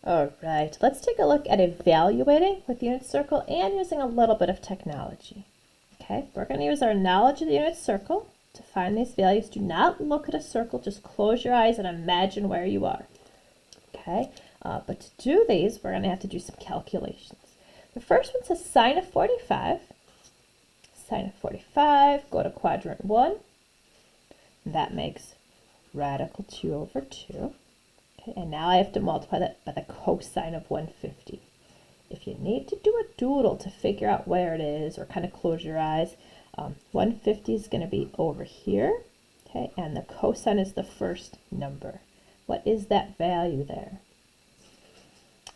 All right, let's take a look at evaluating with the unit circle and using a little bit of technology. Okay, we're going to use our knowledge of the unit circle to find these values. Do not look at a circle, just close your eyes and imagine where you are. Okay, but to do these, we're going to have to do some calculations. The first one says sine of 45. Sine of 45, go to quadrant 1. And that makes radical 2 over 2. Okay, and now I have to multiply that by the cosine of 150. If you need to do a doodle to figure out where it is or kind of close your eyes, 150 is going to be over here. Okay, and the cosine is the first number. What is that value there?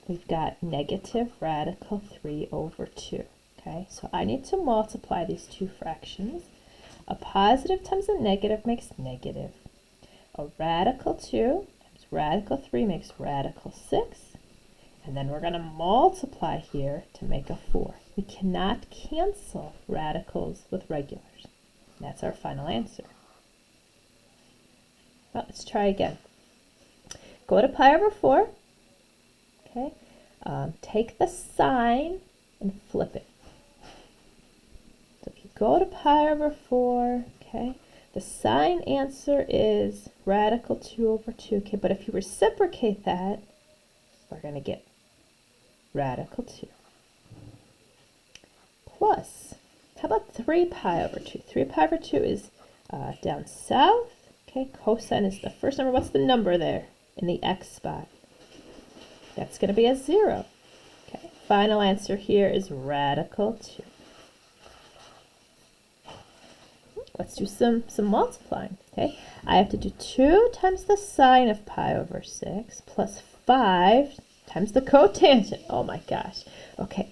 We've got negative radical 3 over 2. Okay, so I need to multiply these two fractions. A positive times a negative makes negative. A radical 2 times radical 3 makes radical 6. And then we're going to multiply here to make a 4. We cannot cancel radicals with regulars. That's our final answer. Well, let's try again. Go to pi over 4. Okay, take the sign and flip it. So if you go to pi over 4, okay, the sign answer is radical 2 over 2. Okay, but if you reciprocate that, we're going to get radical 2. Plus, how about 3 pi over 2? 3 pi over 2 is down south. Okay, cosine is the first number. What's the number there in the x spot? That's going to be a 0. Okay, final answer here is radical 2. Let's do some multiplying. Okay, I have to do 2 times the sine of pi over 6 plus 5 times the cotangent. Oh my gosh. Okay,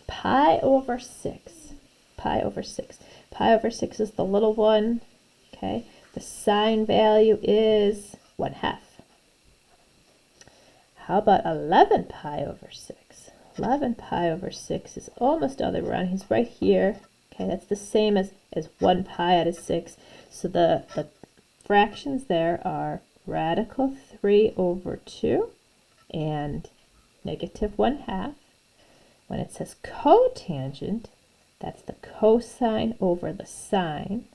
pi over 6. Pi over 6. Pi over 6 is the little one. Okay, the sine value is 1/2. How about 11 pi over 6? 11 pi over 6 is almost the other way around. He's right here. Okay, that's the same as 1 pi out of 6. So the fractions there are radical 3 over 2 and negative 1/2. When it says cotangent, that's the cosine over the sine.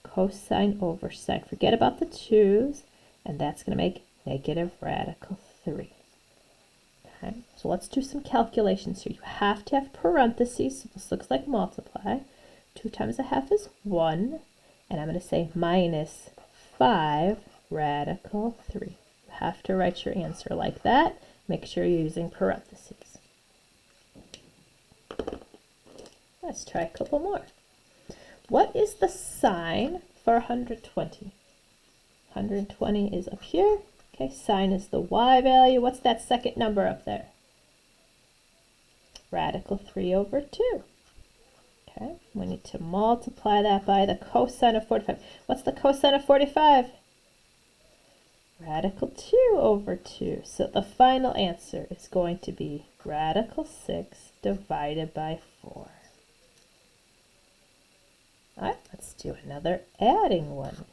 Cosine over sine. Forget about the 2's, and that's going to make negative radical 3. Okay, so let's do some calculations here. You have to have parentheses, so this looks like multiply. 2 times 1/2 is 1, and I'm going to say minus 5 radical 3. You have to write your answer like that. Make sure you're using parentheses. Let's try a couple more. What is the sign for 120? 120 is up here. Okay, sine is the y value. What's that second number up there? Radical 3 over 2. Okay, we need to multiply that by the cosine of 45. What's the cosine of 45? Radical 2 over 2. So the final answer is going to be radical 6 divided by 4. All right, let's do another adding one.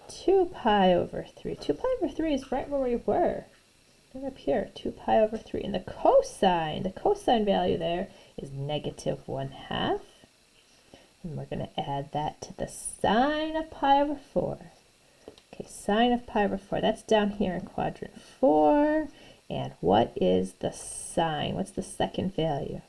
2 pi over 3. 2 pi over 3 is right where we were. Right up here, 2 pi over 3. And the cosine value there is negative 1/2. And we're going to add that to the sine of pi over 4. Okay, sine of pi over 4. That's down here in quadrant 4. And what is the sine? What's the second value?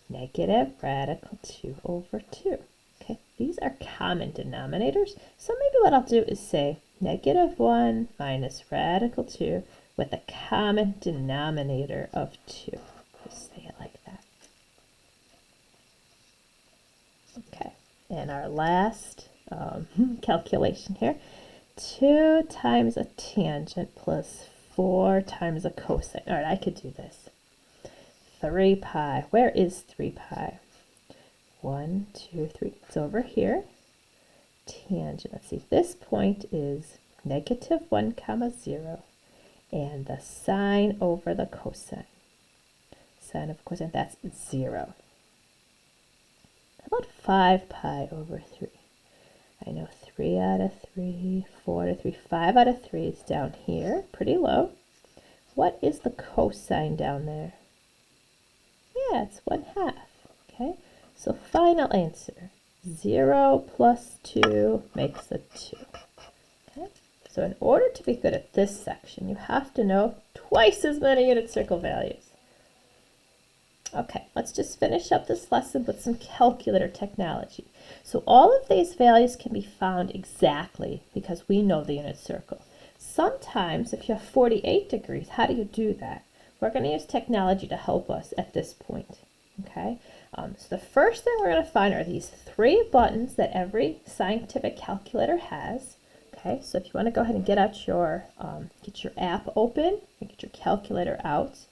Negative radical 2 over 2. Okay, these are common denominators, so maybe what I'll do is say negative 1 minus radical 2 with a common denominator of 2. Just say it like that. Okay, and our last calculation here, 2 times a tangent plus 4 times a cosine. All right, I could do this. 3 pi. Where is 3 pi? 1, 2, 3. It's over here. Tangent. Let's see. This point is negative 1 comma 0. And the sine over the cosine. Sine of cosine, that's 0. How about 5 pi over 3? I know 3 out of 3, 4 out of 3, 5 out of 3 is down here, pretty low. What is the cosine down there? Yeah, it's 1/2. Okay, so final answer. 0 plus 2 makes a 2. Okay, so in order to be good at this section, you have to know twice as many unit circle values. Okay, let's just finish up this lesson with some calculator technology. So all of these values can be found exactly because we know the unit circle. Sometimes if you have 48 degrees, how do you do that? We're going to use technology to help us at this point. Okay, so the first thing we're going to find are these 3 buttons that every scientific calculator has. Okay, so if you want to go ahead and get out your app open and get your calculator out.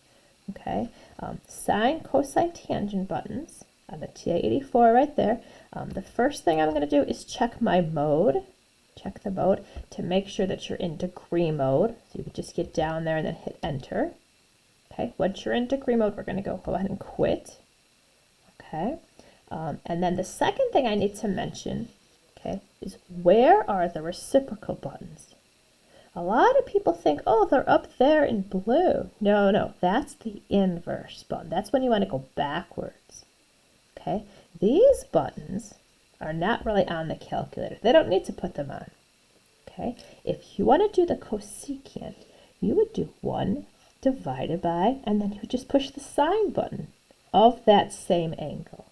Okay, sine, cosine, tangent buttons on the TA84 right there. The first thing I'm going to do is check my mode. Check the mode to make sure that you're in degree mode. So you would just get down there and then hit enter. Okay, once you're in degree mode, we're going to go ahead and quit. Okay, and then the second thing I need to mention, okay, is where are the reciprocal buttons? A lot of people think, oh, they're up there in blue. No, that's the inverse button. That's when you want to go backwards. Okay, these buttons are not really on the calculator. They don't need to put them on. Okay, if you want to do the cosecant, you would do 1 divided by, and then you would just push the sine button of that same angle.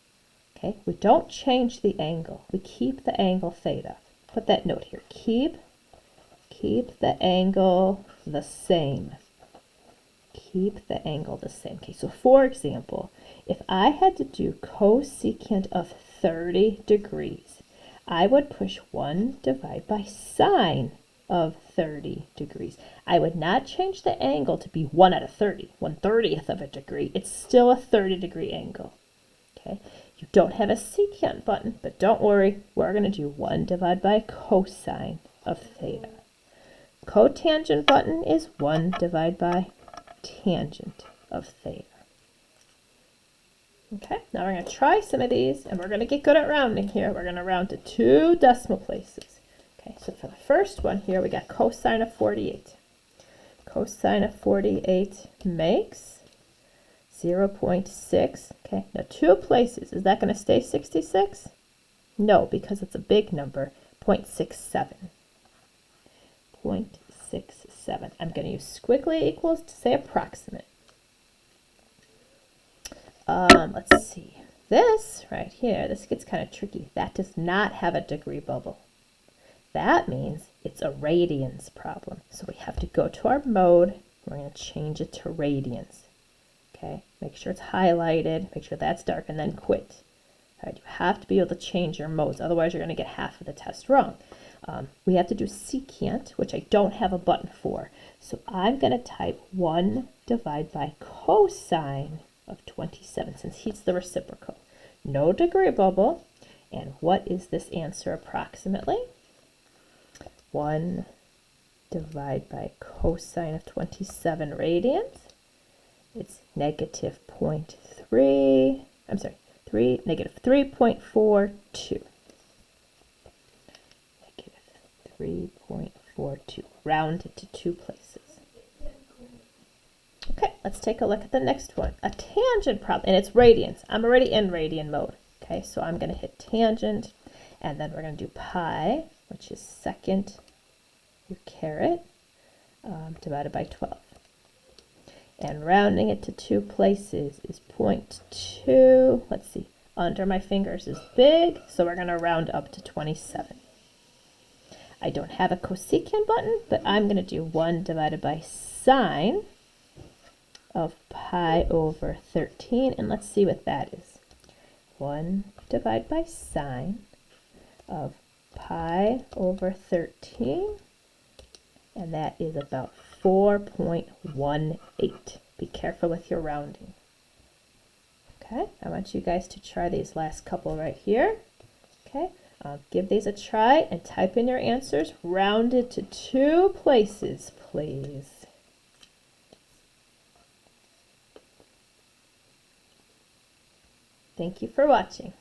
Okay, we don't change the angle. We keep the angle theta. Put that note here. Keep the angle the same. Keep the angle the same. Okay, so for example, if I had to do cosecant of 30 degrees, I would push 1 divided by sine of 30 degrees. I would not change the angle to be 1 out of 30, 1/30th of a degree. It's still a 30-degree angle. Okay, you don't have a secant button, but don't worry, we're going to do 1 divided by cosine of theta. Cotangent button is 1 divided by tangent of theta. Okay, now we're going to try some of these, and we're going to get good at rounding here. We're going to round to 2 decimal places. Okay, so for the first one here, we got cosine of 48. Cosine of 48 makes 0.6. Okay, now 2 places. Is that going to stay 66? No, because it's a big number, 0.67. 0.67. I'm going to use squiggly equals to say approximate. Let's see. This right here, this gets kind of tricky. That does not have a degree bubble. That means it's a radians problem. So we have to go to our mode. We're going to change it to radians. Okay, make sure it's highlighted, make sure that's dark, and then quit. All right, you have to be able to change your modes, otherwise you're going to get half of the test wrong. We have to do secant, which I don't have a button for. So I'm going to type 1 divided by cosine of 27, since he's the reciprocal. No degree bubble. And what is this answer approximately? 1 divided by cosine of 27 radians. It's negative 0.3, I'm sorry, negative 3.42. 3.42, round it to 2 places. Okay, let's take a look at the next one. A tangent problem, and it's radians. I'm already in radian mode. Okay, so I'm going to hit tangent, and then we're going to do pi, which is second your caret, divided by 12. And rounding it to 2 places is 0.2. Let's see, under my fingers is big, so we're going to round up to 27. I don't have a cosecant button, but I'm going to do 1 divided by sine of pi over 13, and let's see what that is. 1 divided by sine of pi over 13, and that is about 4.18. Be careful with your rounding. Okay, I want you guys to try these last couple right here. Okay, give these a try and type in your answers. Round it to 2 places, please. Thank you for watching.